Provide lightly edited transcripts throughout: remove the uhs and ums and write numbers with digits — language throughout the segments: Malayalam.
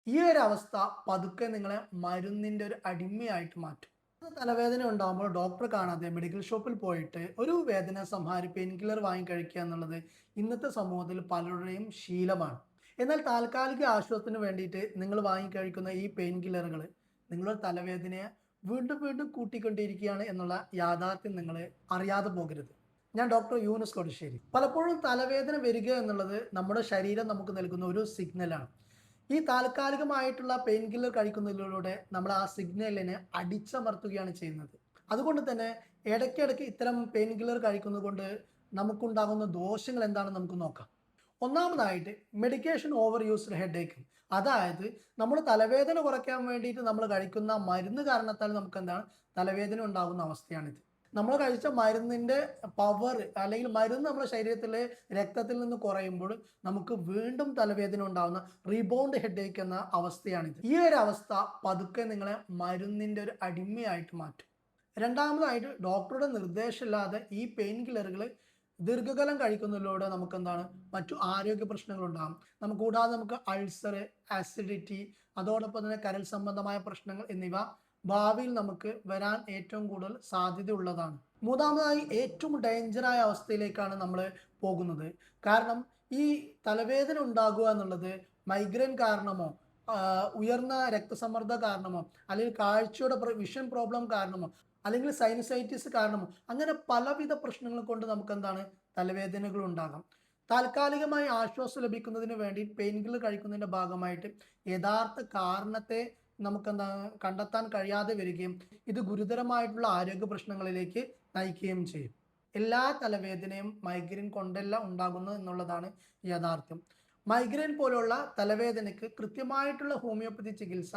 ഈ ഒരു അവസ്ഥ പതുക്കെ നിങ്ങളെ മരുന്നിൻ്റെ ഒരു അടിമയായിട്ട് മാറ്റും. തലവേദന ഉണ്ടാകുമ്പോൾ ഡോക്ടറെ കാണാതെ മെഡിക്കൽ ഷോപ്പിൽ പോയിട്ട് ഒരു വേദന സംഹാരി പെയിൻ കില്ലർ വാങ്ങി കഴിക്കുക എന്നുള്ളത് ഇന്നത്തെ സമൂഹത്തിൽ പലരുടെയും ശീലമാണ്. എന്നാൽ താൽക്കാലിക ആശ്വാസത്തിന് വേണ്ടിയിട്ട് നിങ്ങൾ വാങ്ങിക്കഴിക്കുന്ന ഈ പെയിൻ കില്ലറുകൾ നിങ്ങളുടെ തലവേദനയെ വീണ്ടും വീണ്ടും കൂട്ടിക്കൊണ്ടിരിക്കുകയാണ് എന്നുള്ള യാഥാർത്ഥ്യം നിങ്ങൾ അറിയാതെ പോകരുത്. ഞാൻ ഡോക്ടർ യൂനുസ് കൊടുശ്ശേരി. പലപ്പോഴും തലവേദന വരിക എന്നുള്ളത് നമ്മുടെ ശരീരം നമുക്ക് നൽകുന്ന ഒരു സിഗ്നലാണ്. ഈ താൽക്കാലികമായിട്ടുള്ള പെയിൻ കില്ലർ കഴിക്കുന്നതിലൂടെ നമ്മൾ ആ സിഗ്നലിനെ അടിച്ചമർത്തുകയാണ് ചെയ്യുന്നത്. അതുകൊണ്ട് തന്നെ ഇടയ്ക്കിടയ്ക്ക് ഇത്തരം പെയിൻ കില്ലർ കഴിക്കുന്നത് കൊണ്ട് നമുക്കുണ്ടാകുന്ന ദോഷങ്ങൾ എന്താണെന്ന് നമുക്ക് നോക്കാം. ഒന്നാമതായിട്ട് മെഡിക്കേഷൻ ഓവർ യൂസ്ഡ് ഹെഡേക്ക്. അതായത് നമ്മൾ തലവേദന കുറയ്ക്കാൻ വേണ്ടിയിട്ട് നമ്മൾ കഴിക്കുന്ന മരുന്ന് കാരണത്താൽ നമുക്ക് എന്താണ് തലവേദന ഉണ്ടാകുന്ന അവസ്ഥയാണിത്. നമ്മൾ കഴിച്ച മരുന്നിൻ്റെ പവർ അല്ലെങ്കിൽ മരുന്ന് നമ്മുടെ ശരീരത്തിലെ രക്തത്തിൽ നിന്ന് കുറയുമ്പോൾ നമുക്ക് വീണ്ടും തലവേദന ഉണ്ടാകുന്ന റീബൗണ്ട് ഹെഡേക്ക് എന്ന അവസ്ഥയാണിത്. ഈ ഒരു അവസ്ഥ പതുക്കെ നിങ്ങളെ മരുന്നിൻ്റെ ഒരു അടിമയായിട്ട് മാറ്റും. രണ്ടാമതായിട്ട് ഡോക്ടറുടെ നിർദ്ദേശമില്ലാതെ ഈ പെയിൻ കില്ലറുകൾ ദീർഘകാലം കഴിക്കുന്നതിലൂടെ നമുക്ക് എന്താണ് മറ്റു ആരോഗ്യ പ്രശ്നങ്ങൾ ഉണ്ടാകും. കൂടാതെ നമുക്ക് അൾസർ, ആസിഡിറ്റി, അതോടൊപ്പം തന്നെ കരൾ സംബന്ധമായ പ്രശ്നങ്ങൾ എന്നിവ ഭാവിയിൽ നമുക്ക് വരാൻ ഏറ്റവും കൂടുതൽ സാധ്യതയുള്ളതാണ്. മൂന്നാമതായി ഏറ്റവും ഡേഞ്ചറായ അവസ്ഥയിലേക്കാണ് നമ്മൾ പോകുന്നത്. കാരണം ഈ തലവേദന ഉണ്ടാകുക എന്നുള്ളത് മൈഗ്രെയിൻ കാരണമോ ഉയർന്ന രക്തസമ്മർദ്ദ കാരണമോ അല്ലെങ്കിൽ കാഴ്ചയുടെ വിഷൻ പ്രോബ്ലം കാരണമോ അല്ലെങ്കിൽ സൈനസൈറ്റിസ് കാരണമോ അങ്ങനെ പലവിധ പ്രശ്നങ്ങൾ കൊണ്ട് നമുക്ക് എന്താണ് തലവേദനകൾ ഉണ്ടാകാം. താൽക്കാലികമായി ആശ്വാസം ലഭിക്കുന്നതിന് വേണ്ടി പെയിൻ കില്ലർ കഴിക്കുന്നതിൻ്റെ ഭാഗമായിട്ട് യഥാർത്ഥ കാരണത്തെ നമുക്കെന്താ കണ്ടെത്താൻ കഴിയാതെ വരികയും ഇത് ഗുരുതരമായിട്ടുള്ള ആരോഗ്യ പ്രശ്നങ്ങളിലേക്ക് നയിക്കുകയും ചെയ്യും. എല്ലാ തലവേദനയും മൈഗ്രെയിൻ കൊണ്ടല്ല ഉണ്ടാകുന്നത് എന്നുള്ളതാണ് യാഥാർത്ഥ്യം. മൈഗ്രെയിൻ പോലുള്ള തലവേദനയ്ക്ക് കൃത്യമായിട്ടുള്ള ഹോമിയോപ്പതി ചികിത്സ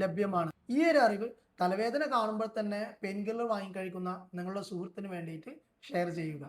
ലഭ്യമാണ്. ഈ ഒരു അറിവ് തലവേദന കാണുമ്പോൾ തന്നെ പെയിൻ കില്ലർ വാങ്ങിക്കഴിക്കുന്ന നിങ്ങളുടെ സുഹൃത്തിന് വേണ്ടിയിട്ട് ഷെയർ ചെയ്യുക.